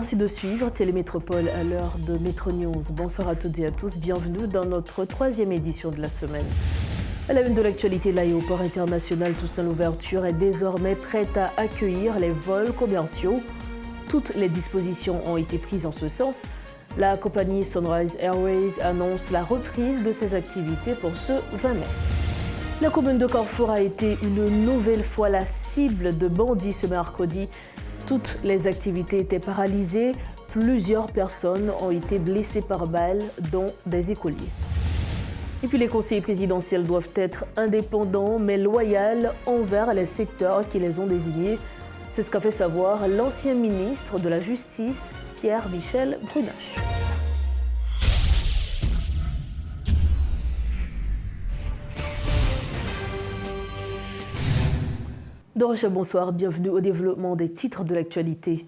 Merci de suivre Télémétropole à l'heure de Métro News. Bonsoir à toutes et à tous, bienvenue dans notre 3e édition de la semaine. À la une de l'actualité, l'aéroport international Toussaint Louverture est désormais prêt à accueillir les vols commerciaux. Toutes les dispositions ont été prises en ce sens. La compagnie Sunrise Airways annonce la reprise de ses activités pour ce 20 mai. La commune de Carrefour a été une nouvelle fois la cible de bandits ce mercredi. Toutes les activités étaient paralysées. Plusieurs personnes ont été blessées par balles, dont des écoliers. Et puis les conseillers présidentiels doivent être indépendants mais loyaux envers les secteurs qui les ont désignés. C'est ce qu'a fait savoir l'ancien ministre de la Justice, Pierre-Michel Brunache. Dorocha, bonsoir, bienvenue au développement des titres de l'actualité.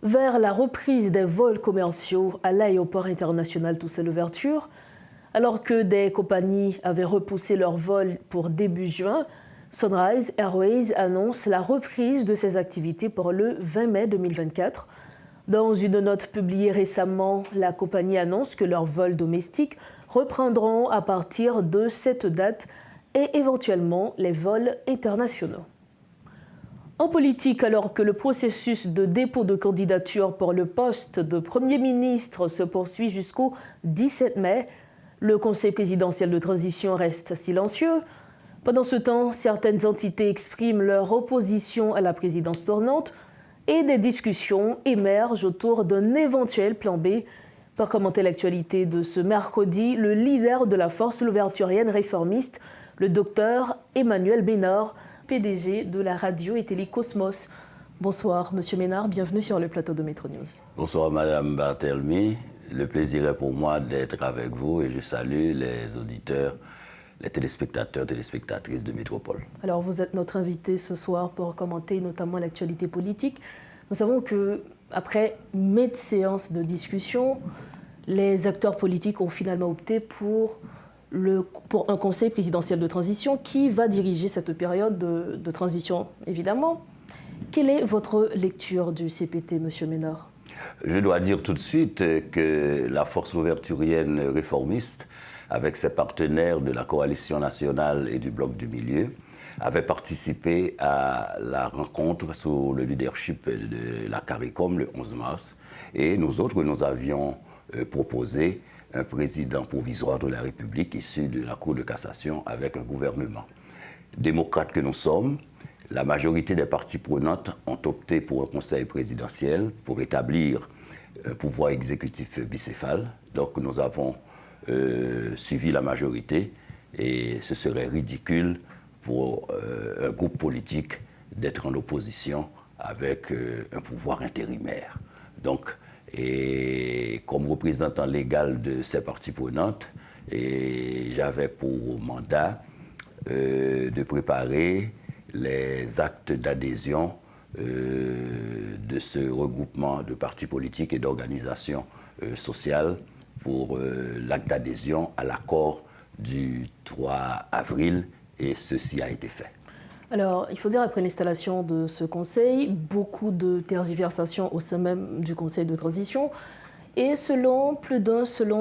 Vers la reprise des vols commerciaux à l'aéroport international Toussaint Louverture, alors que des compagnies avaient repoussé leurs vols pour début juin, Sunrise Airways annonce la reprise de ses activités pour le 20 mai 2024. Dans une note publiée récemment, la compagnie annonce que leurs vols domestiques reprendront à partir de cette date et éventuellement les vols internationaux. En politique, alors que le processus de dépôt de candidature pour le poste de Premier ministre se poursuit jusqu'au 17 mai, le Conseil présidentiel de transition reste silencieux. Pendant ce temps, certaines entités expriment leur opposition à la présidence tournante et des discussions émergent autour d'un éventuel plan B. Pour commenter l'actualité de ce mercredi, le leader de la force louverturienne réformiste, le docteur Emmanuel Ménard, PDG de la radio et télé Cosmos. Bonsoir, Monsieur Ménard, bienvenue sur le plateau de Métro News. Bonsoir, Madame Barthelmy. Le plaisir est pour moi d'être avec vous et je salue les auditeurs, les téléspectateurs, téléspectatrices de Métropole. Alors, vous êtes notre invité ce soir pour commenter notamment l'actualité politique. Nous savons qu'après maintes séances de discussion, les acteurs politiques ont finalement opté pour un conseil présidentiel de transition qui va diriger cette période de transition, évidemment. Quelle est votre lecture du CPT, Monsieur Ménard ? Je dois dire tout de suite que la force louverturienne réformiste, avec ses partenaires de la coalition nationale et du bloc du milieu, avait participé à la rencontre sous le leadership de la CARICOM le 11 mars. Et nous autres, nous avions proposé un président provisoire de la République issu de la Cour de cassation avec un gouvernement. Démocrates que nous sommes, la majorité des parties prenantes ont opté pour un conseil présidentiel pour établir un pouvoir exécutif bicéphale. Donc nous avons suivi la majorité et ce serait ridicule pour un groupe politique d'être en opposition avec un pouvoir intérimaire. Donc, et comme représentant légal de ces parties prenantes, j'avais pour mandat de préparer les actes d'adhésion de ce regroupement de partis politiques et d'organisations sociales pour l'acte d'adhésion à l'accord du 3 avril, et ceci a été fait. Alors, il faut dire, après l'installation de ce conseil, beaucoup de tergiversations au sein même du conseil de transition. Et selon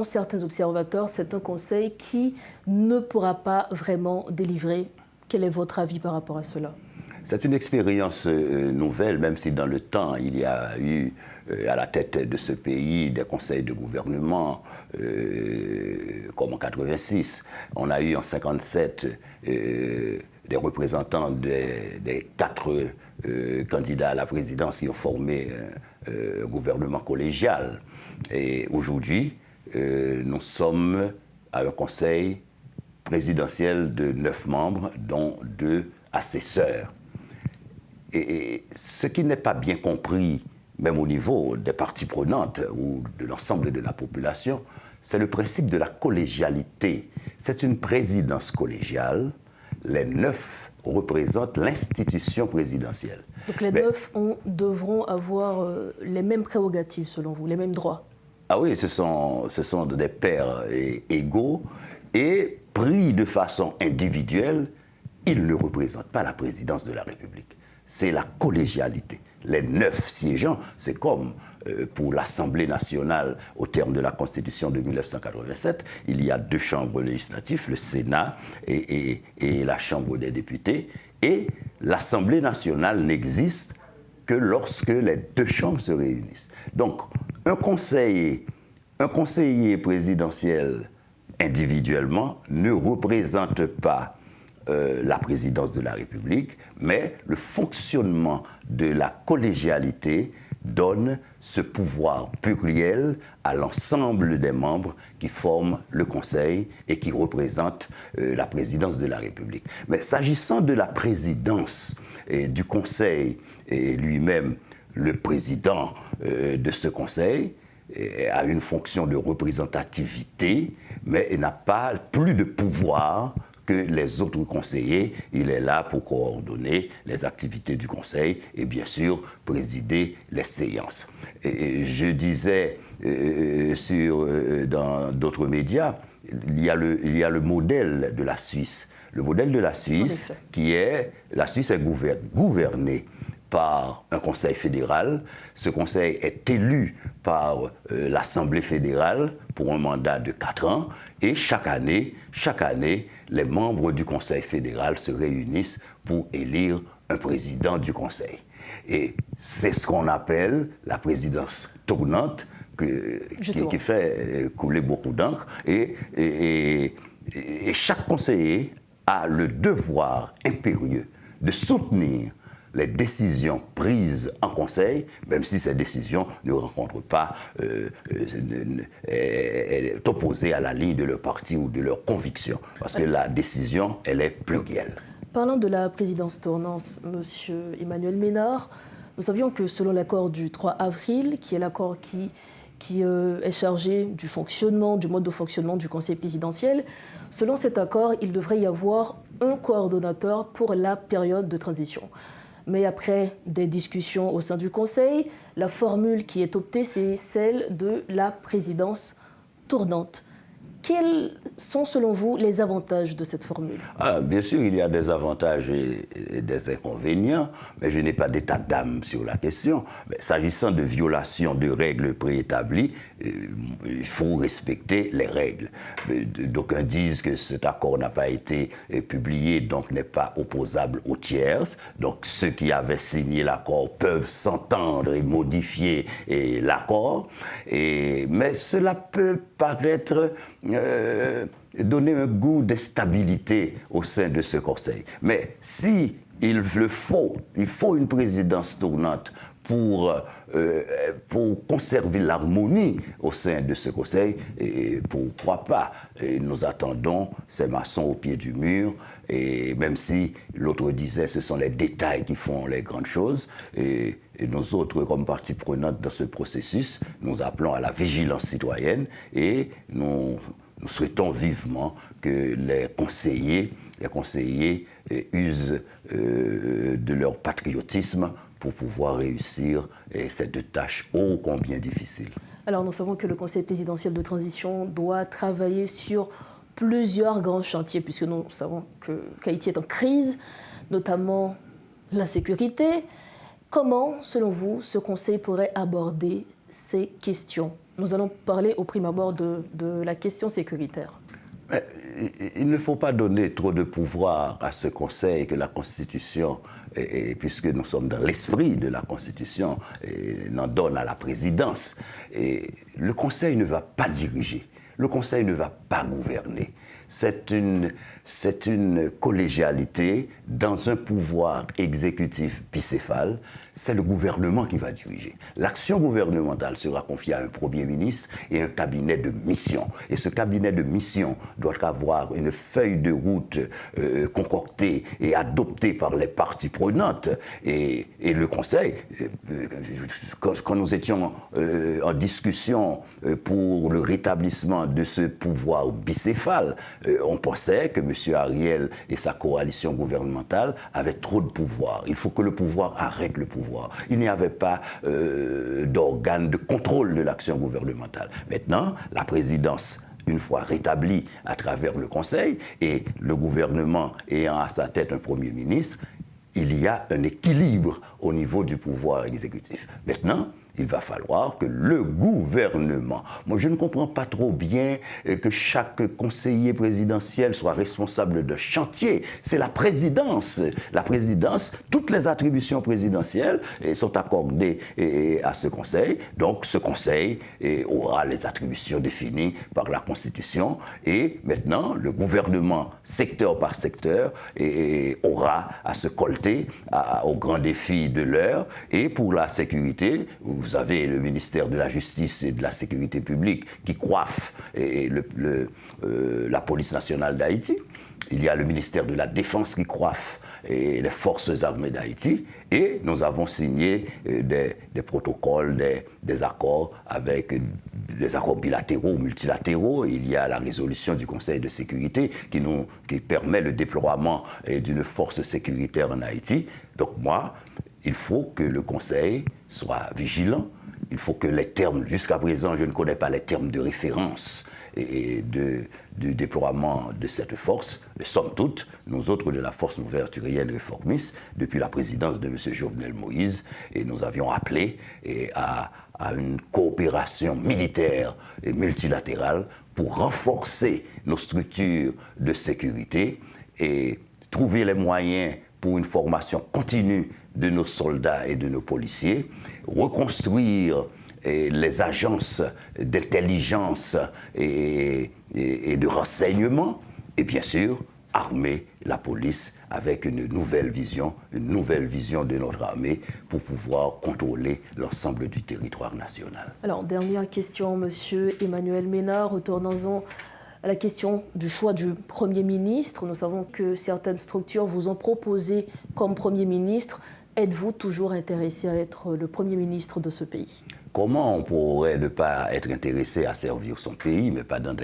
certains observateurs, c'est un conseil qui ne pourra pas vraiment délivrer. Quel est votre avis par rapport à cela ? C'est une expérience nouvelle, même si dans le temps, il y a eu à la tête de ce pays des conseils de gouvernement, comme en 86. On a eu en 57 des représentants des 4 candidats à la présidence qui ont formé un gouvernement collégial. Et aujourd'hui, nous sommes à un conseil présidentiel de 9 membres, dont 2 assesseurs. Et ce qui n'est pas bien compris, même au niveau des parties prenantes ou de l'ensemble de la population, c'est le principe de la collégialité. C'est une présidence collégiale. Les 9 représentent l'institution présidentielle. Donc les 9 devront avoir les mêmes prérogatives, selon vous, les mêmes droits? Ah oui, ce sont des pairs égaux et pris de façon individuelle, ils ne représentent pas la présidence de la République. C'est la collégialité. les 9 siégeants. C'est comme pour l'Assemblée nationale au terme de la Constitution de 1987. Il y a 2 chambres législatives, le Sénat et la Chambre des députés. Et l'Assemblée nationale n'existe que lorsque les 2 chambres se réunissent. Donc, un conseiller présidentiel individuellement ne représente pas la présidence de la République, mais le fonctionnement de la collégialité donne ce pouvoir pluriel à l'ensemble des membres qui forment le Conseil et qui représentent la présidence de la République. Mais s'agissant de la présidence et du Conseil et lui-même, le président de ce Conseil a une fonction de représentativité, mais il n'a pas plus de pouvoir que les autres conseillers. Il est là pour coordonner les activités du Conseil et bien sûr présider les séances. Et je disais dans d'autres médias, il y a le modèle de la Suisse. Le modèle de la Suisse, la Suisse est gouvernée par un conseil fédéral. Ce conseil est élu par l'Assemblée fédérale pour un mandat de 4 ans. Et chaque année, les membres du conseil fédéral se réunissent pour élire un président du conseil. Et c'est ce qu'on appelle la présidence tournante qui fait couler beaucoup d'encre. Et chaque conseiller a le devoir impérieux de soutenir les décisions prises en conseil, même si ces décisions ne rencontrent pas, est opposée à la ligne de leur parti ou de leur conviction, parce que la décision, elle est plurielle. Parlant de la présidence tournante, M. Emmanuel Ménard, nous savions que selon l'accord du 3 avril, qui est l'accord qui est chargé du mode de fonctionnement du Conseil présidentiel, selon cet accord, il devrait y avoir un coordonnateur pour la période de transition. Mais après des discussions au sein du Conseil, la formule qui est optée, c'est celle de la présidence tournante. Quels sont, selon vous, les avantages de cette formule? Bien sûr, il y a des avantages et des inconvénients, mais je n'ai pas d'état d'âme sur la question. S'agissant de violation de règles préétablies, il faut respecter les règles. D'aucuns disent que cet accord n'a pas été publié, donc n'est pas opposable aux tierces. Donc ceux qui avaient signé l'accord peuvent s'entendre et modifier l'accord. Mais cela peut paraître donner un goût de stabilité au sein de ce Conseil. Mais si il faut une présidence tournante pour conserver l'harmonie au sein de ce Conseil, et pourquoi pas? Et nous attendons ces maçons au pied du mur, et même si l'autre disait ce sont les détails qui font les grandes choses, et nous autres, comme partie prenante dans ce processus, nous appelons à la vigilance citoyenne et nous souhaitons vivement que les conseillers usent de leur patriotisme pour pouvoir réussir cette tâche ô combien difficile. Alors nous savons que le Conseil présidentiel de transition doit travailler sur plusieurs grands chantiers, puisque nous savons qu'Haïti est en crise, notamment la sécurité. Comment, selon vous, ce Conseil pourrait aborder ces questions? Nous allons parler au prime abord de la question sécuritaire. Il ne faut pas donner trop de pouvoir à ce Conseil que la Constitution, puisque nous sommes dans l'esprit de la Constitution, n'en donne à la présidence. Et le Conseil ne va pas diriger. Le Conseil ne va pas gouverner. C'est une collégialité dans un pouvoir exécutif bicéphale. C'est le gouvernement qui va diriger. L'action gouvernementale sera confiée à un Premier ministre et un cabinet de mission. Et ce cabinet de mission doit avoir une feuille de route concoctée et adoptée par les parties prenantes. Et le Conseil, quand nous étions en discussion pour le rétablissement de ce pouvoir bicéphale, on pensait que M. Ariel et sa coalition gouvernementale avaient trop de pouvoir. Il faut que le pouvoir arrête le pouvoir. Il n'y avait pas d'organe de contrôle de l'action gouvernementale. Maintenant, la présidence, une fois rétablie à travers le Conseil et le gouvernement ayant à sa tête un Premier ministre, il y a un équilibre au niveau du pouvoir exécutif. Maintenant, il va falloir que le gouvernement... Moi, je ne comprends pas trop bien que chaque conseiller présidentiel soit responsable d'un chantier. C'est la présidence. La présidence, toutes les attributions présidentielles sont accordées à ce conseil. Donc, ce conseil aura les attributions définies par la Constitution. Et maintenant, le gouvernement, secteur par secteur, aura à se colter aux grands défis de l'heure. Et pour la sécurité, vous avez le ministère de la Justice et de la Sécurité publique qui coiffe la police nationale d'Haïti. Il y a le ministère de la Défense qui coiffe les forces armées d'Haïti. Et nous avons signé des protocoles, des accords avec des accords bilatéraux ou multilatéraux. Il y a la résolution du Conseil de sécurité qui permet le déploiement d'une force sécuritaire en Haïti. Donc moi, il faut que le Conseil soit vigilant. Il faut que les termes, jusqu'à présent, je ne connais pas les termes de référence du déploiement de cette force. Mais somme toute, nous autres de la force louverturienne réformiste, depuis la présidence de M. Jovenel Moïse, et nous avions appelé à une coopération militaire et multilatérale pour renforcer nos structures de sécurité et trouver les moyens pour une formation continue de nos soldats et de nos policiers, reconstruire les agences d'intelligence et de renseignement, et bien sûr, armer la police avec une nouvelle vision de notre armée pour pouvoir contrôler l'ensemble du territoire national. Alors, dernière question, Monsieur Emmanuel Ménard, retournons-en à la question du choix du Premier ministre. Nous savons que certaines structures vous ont proposé comme Premier ministre. Êtes-vous toujours intéressé à être le Premier ministre de ce pays? Comment on pourrait ne pas être intéressé à servir son pays, mais pas dans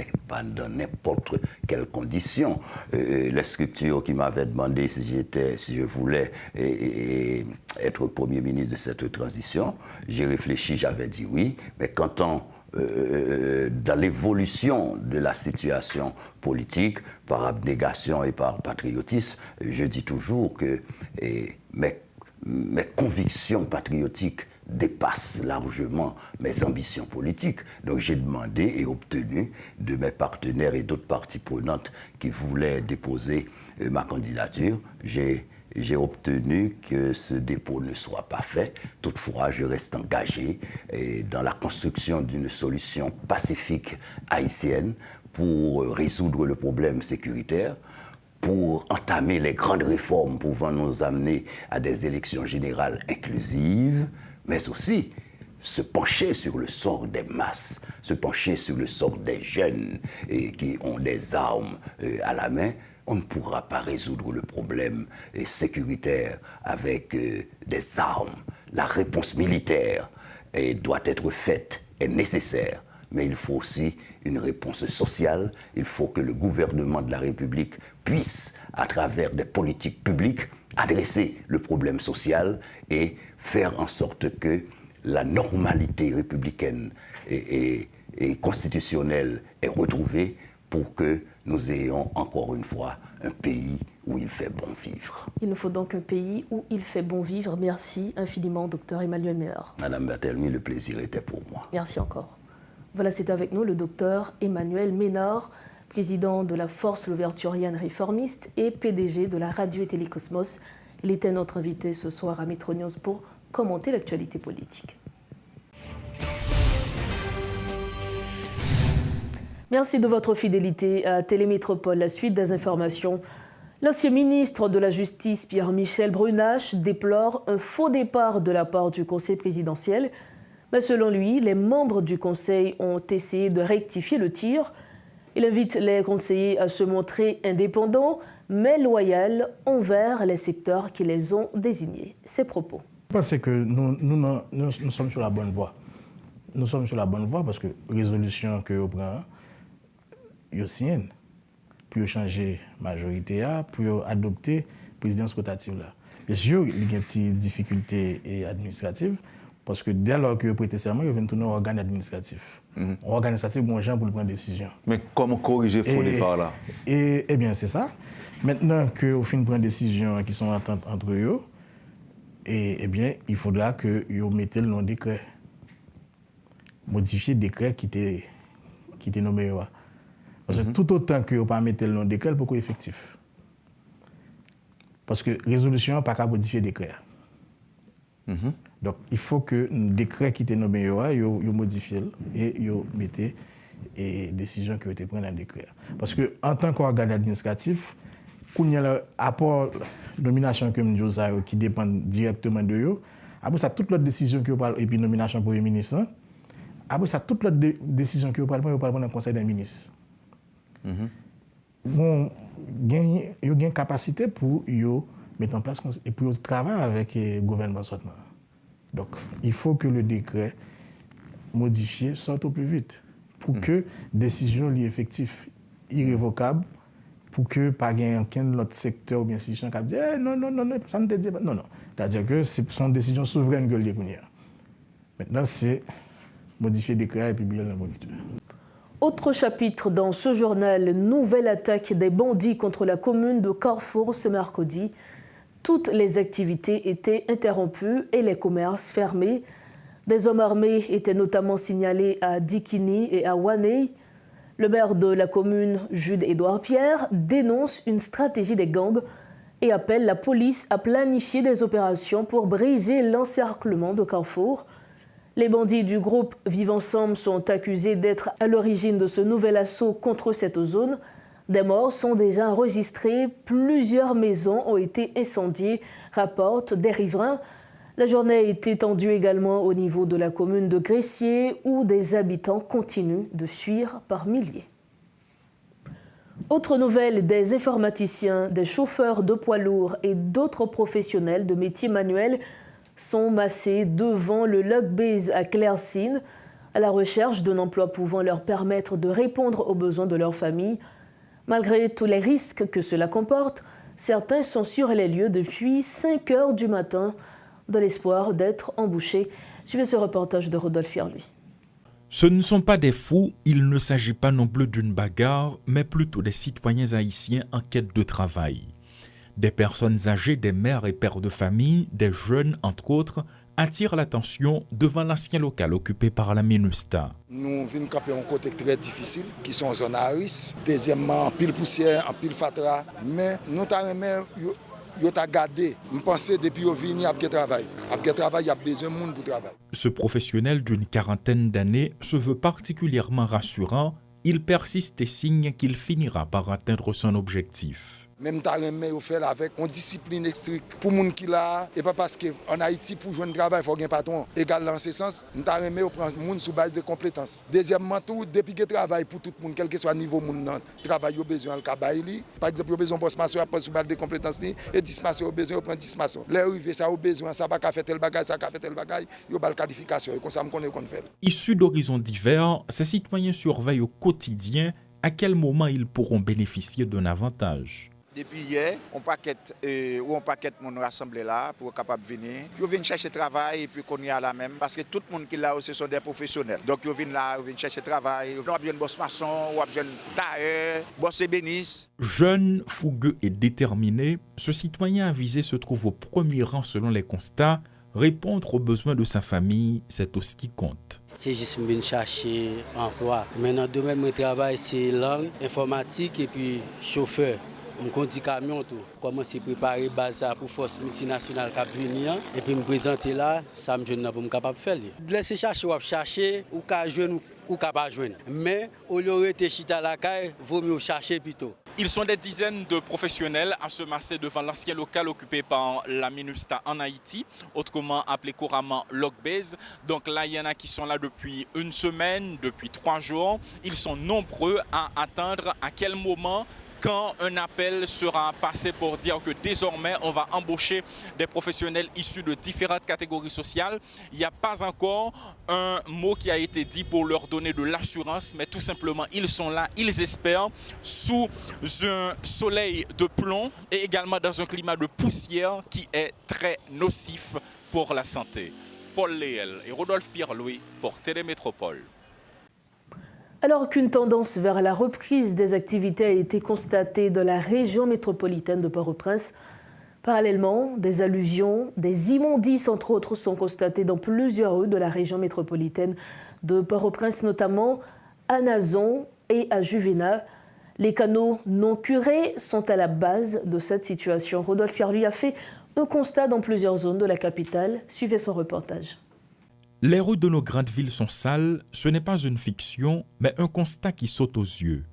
n'importe quelles conditions? Les structures qui m'avaient demandé si je voulais être Premier ministre de cette transition, j'ai réfléchi, j'avais dit oui, mais quand dans l'évolution de la situation politique, par abnégation et par patriotisme, je dis toujours que mes convictions patriotiques dépassent largement mes ambitions politiques. Donc j'ai demandé et obtenu de mes partenaires et d'autres parties prenantes qui voulaient déposer ma candidature, j'ai obtenu que ce dépôt ne soit pas fait. Toutefois, je reste engagé dans la construction d'une solution pacifique haïtienne pour résoudre le problème sécuritaire, pour entamer les grandes réformes pouvant nous amener à des élections générales inclusives, mais aussi se pencher sur le sort des masses, se pencher sur le sort des jeunes qui ont des armes à la main. On ne pourra pas résoudre le problème sécuritaire avec des armes. La réponse militaire doit être faite, est nécessaire, mais il faut aussi une réponse sociale. Il faut que le gouvernement de la République puisse, à travers des politiques publiques, adresser le problème social et faire en sorte que la normalité républicaine et constitutionnelle est retrouvée pour que nous ayons encore une fois un pays où il fait bon vivre. Il nous faut donc un pays où il fait bon vivre. Merci infiniment, Dr Emmanuel Ménard. Madame Berthelmy, le plaisir était pour moi. Merci encore. Voilà, c'est avec nous le Dr Emmanuel Ménard, président de la Force louverturienne réformiste et PDG de la radio et Télécosmos. Il était notre invité ce soir à Metro News pour commenter l'actualité politique. Merci de votre fidélité à Télémétropole. La suite des informations. L'ancien ministre de la Justice, Pierre-Michel Brunache, déplore un faux départ de la part du Conseil présidentiel. Mais selon lui, les membres du Conseil ont essayé de rectifier le tir. Il invite les conseillers à se montrer indépendants, mais loyaux envers les secteurs qui les ont désignés. Ses propos. Je pense que nous sommes sur la bonne voie. Nous sommes sur la bonne voie parce que la résolution que vous prenez, vous signez pour changer la majorité, pour adopter la présidence rotative. Bien sûr, il y a des difficultés administratives Parce que dès lors que vous prêtez serment, vous venez tourner au organe administratif. Organe administratif, bon, gens pour prendre décision. Mais comment corriger faux départ là? Eh bien, c'est ça. Maintenant que vous finissez de prendre des décisions qui sont ententes entre eux, eh bien, il faudra que vous mettez le nom décret. Modifier le décret qui était nommé. Parce que tout autant que vous ne mettez pas le nom décret, il faut qu'il effectif. Parce que résolution n'est pas qu'à modifier le décret. Donc, il faut que le décret qui était nommé, vous modifiez et vous mettez les décisions qui ont été prises dans le décret. Parce qu'en tant qu'organe administratif, il y a l'apport nomination que nous qui dépend directement de eux. Après ça, toute l'autre décision que vous parlez, et puis nomination pour les ministres, après ça, toute l'autre décision que vous parlez dans le Conseil des ministres. Bon, il y a une capacité pour mettre en place et pour travailler avec le gouvernement sortant. Donc, il faut que le décret modifié sorte au plus vite pour que la décision soit effective, irrévocable, pour que pas aucun autre secteur ou bien institution qui dit non, ça ne te dit pas. Non. C'est-à-dire que c'est une décision souveraine que le décret. Maintenant, c'est modifier le décret et publier le moniteur. Autre chapitre dans ce journal, nouvelle attaque des bandits contre la commune de Carrefour ce mercredi. Toutes les activités étaient interrompues et les commerces fermés. Des hommes armés étaient notamment signalés à Dikini et à Waney. Le maire de la commune, Jules-Édouard Pierre, dénonce une stratégie des gangs et appelle la police à planifier des opérations pour briser l'encerclement de Carrefour. Les bandits du groupe Vivre Ensemble sont accusés d'être à l'origine de ce nouvel assaut contre cette zone. Des morts sont déjà enregistrés, plusieurs maisons ont été incendiées, rapportent des riverains. La journée a été tendue également au niveau de la commune de Gressier, où des habitants continuent de fuir par milliers. Autre nouvelle, des informaticiens, des chauffeurs de poids lourds et d'autres professionnels de métiers manuels sont massés devant le Logbase à Clairsine, à la recherche d'un emploi pouvant leur permettre de répondre aux besoins de leur famille. Malgré tous les risques que cela comporte, certains sont sur les lieux depuis 5 heures du matin, dans l'espoir d'être embauchés. Suivez ce reportage de Rodolphe Fierluy. Ce ne sont pas des fous, il ne s'agit pas non plus d'une bagarre, mais plutôt des citoyens haïtiens en quête de travail. Des personnes âgées, des mères et pères de famille, des jeunes entre autres, attirent l'attention devant l'ancien local occupé par la MINUSTA. Nous venons camper un côté très difficile, qui sont en zone à risque. Deuxièmement, en pile poussière, en pile fatra. Mais nous avons gardé. Je pense que depuis que nous venons, il y a travail. Après travail, il y a besoin de monde pour travailler. Ce professionnel d'une quarantaine d'années se veut particulièrement rassurant. Il persiste et signe qu'il finira par atteindre son objectif. Même si on fait avec une discipline stricte pour les gens qui là, et pas parce qu'en Haïti, pour jouer un travail, il faut un patron égal dans ce sens. Nous avons prendre les gens sur base de compétences. Deuxièmement, depuis que travail pour tout le monde, quel que soit le niveau de monde, travail, il y a besoin de travail. Par exemple, il y a besoin de poste maçon, sur base de compétences, et 10 maçons, il y a besoin de prendre 10 maçons. Les arrivés, ça a besoin, ça va faire tel bagage, ça va faire tel bagage, il y a une qualification, et comme ça, on connaît qu'on fait. Issus d'horizons divers, ces citoyens surveillent au quotidien à quel moment ils pourront bénéficier d'un avantage. Depuis hier, on paquette mon rassemblé là pour capable venir. Ils viennent chercher travail et puis qu'on y a la même parce que tout le monde qui est là ce sont des professionnels. Donc ils viennent là, ils viennent chercher travail, ils ont besoin de boss maçon, ils ont besoin de tailleur, boss ébéniste. Jeune, fougueux et déterminé, ce citoyen avisé se trouve au premier rang selon les constats. Répondre aux besoins de sa famille, c'est aussi ce qui compte. C'est juste venir chercher emploi. Maintenant, domaine de travail, c'est langue, informatique et puis chauffeur. Je conduis camion tout. Commencer à préparer base pour force multinationale qui venir et puis me présenter là, ça me donne pour me capable faire. Laisser chercher ou ka joindre ou ka pas joindre. Mais au lieu de chita la caille, vaut mieux chercher plutôt. Ils sont des dizaines de professionnels à se masser devant l'ancien local occupé par la MINUSTA en Haïti, autrement appelé couramment Logbase. Donc là, il y en a qui sont là depuis une semaine, depuis 3 jours. Ils sont nombreux à attendre à quel moment, quand un appel sera passé pour dire que désormais on va embaucher des professionnels issus de différentes catégories sociales. Il n'y a pas encore un mot qui a été dit pour leur donner de l'assurance, mais tout simplement ils sont là, ils espèrent, sous un soleil de plomb et également dans un climat de poussière qui est très nocif pour la santé. Paul Léel et Rodolphe Pierre-Louis pour Télémétropole. Alors qu'une tendance vers la reprise des activités a été constatée dans la région métropolitaine de Port-au-Prince, parallèlement, des alluvions, des immondices entre autres sont constatées dans plusieurs rues de la région métropolitaine de Port-au-Prince, notamment à Nazon et à Juvénat. Les canaux non curés sont à la base de cette situation. Rodolphe Pierre-Louis a fait un constat dans plusieurs zones de la capitale. Suivez son reportage. Les rues de nos grandes villes sont sales, ce n'est pas une fiction, mais un constat qui saute aux yeux.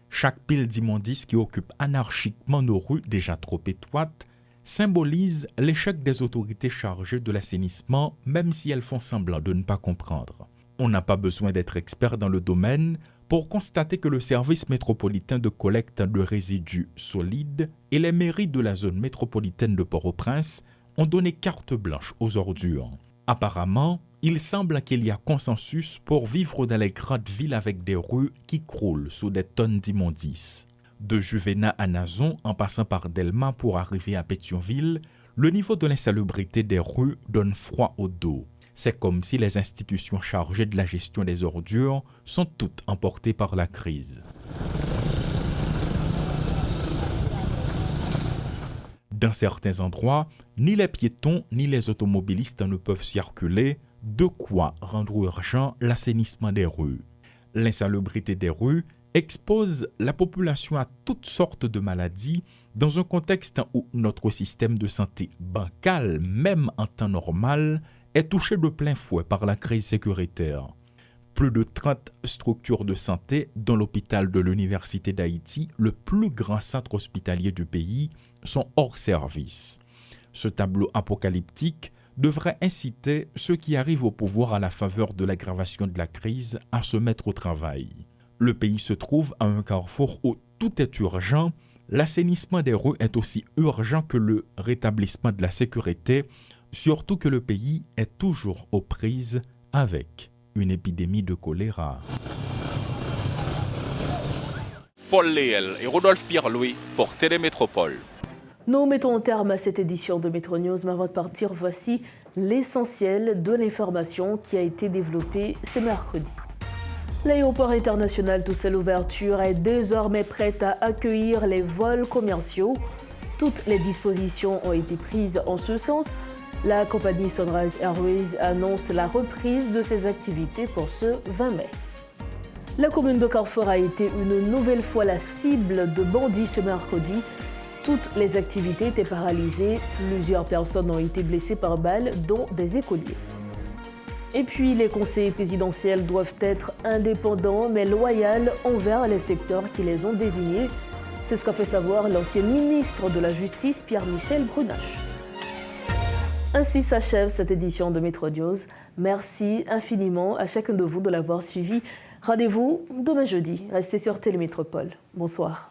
Chaque pile d'immondices qui occupe anarchiquement nos rues déjà trop étroites symbolise l'échec des autorités chargées de l'assainissement, même si elles font semblant de ne pas comprendre. On n'a pas besoin d'être expert dans le domaine pour constater que le service métropolitain de collecte de résidus solides et les mairies de la zone métropolitaine de Port-au-Prince ont donné carte blanche aux ordures. Apparemment, il semble qu'il y a consensus pour vivre dans les grandes villes avec des rues qui croulent sous des tonnes d'immondices. De Juvénat à Nazon, en passant par Delma pour arriver à Pétionville, le niveau de l'insalubrité des rues donne froid au dos. C'est comme si les institutions chargées de la gestion des ordures sont toutes emportées par la crise. Dans certains endroits, ni les piétons ni les automobilistes ne peuvent circuler, de quoi rendre urgent l'assainissement des rues. L'insalubrité des rues expose la population à toutes sortes de maladies dans un contexte où notre système de santé bancal, même en temps normal, est touché de plein fouet par la crise sécuritaire. Plus de 30 structures de santé, dont l'hôpital de l'Université d'Haïti, le plus grand centre hospitalier du pays, sont hors service. Ce tableau apocalyptique devrait inciter ceux qui arrivent au pouvoir à la faveur de l'aggravation de la crise à se mettre au travail. Le pays se trouve à un carrefour où tout est urgent. L'assainissement des rues est aussi urgent que le rétablissement de la sécurité, surtout que le pays est toujours aux prises avec une épidémie de choléra. Paul Léel et Rodolphe Pierre-Louis pour Télémétropole. Nous mettons un terme à cette édition de Métro News, mais avant de partir, voici l'essentiel de l'information qui a été développée ce mercredi. L'aéroport international Toussaint Louverture est désormais prêt à accueillir les vols commerciaux. Toutes les dispositions ont été prises en ce sens. La compagnie Sunrise Airways annonce la reprise de ses activités pour ce 20 mai. La commune de Carrefour a été une nouvelle fois la cible de bandits ce mercredi. Toutes les activités étaient paralysées. Plusieurs personnes ont été blessées par balles, dont des écoliers. Et puis, les conseillers présidentiels doivent être indépendants mais loyaux envers les secteurs qui les ont désignés. C'est ce qu'a fait savoir l'ancien ministre de la Justice, Pierre-Michel Brunache. Ainsi s'achève cette édition de Métro News. Merci infiniment à chacun de vous de l'avoir suivi. Rendez-vous demain jeudi. Restez sur Télémétropole. Bonsoir.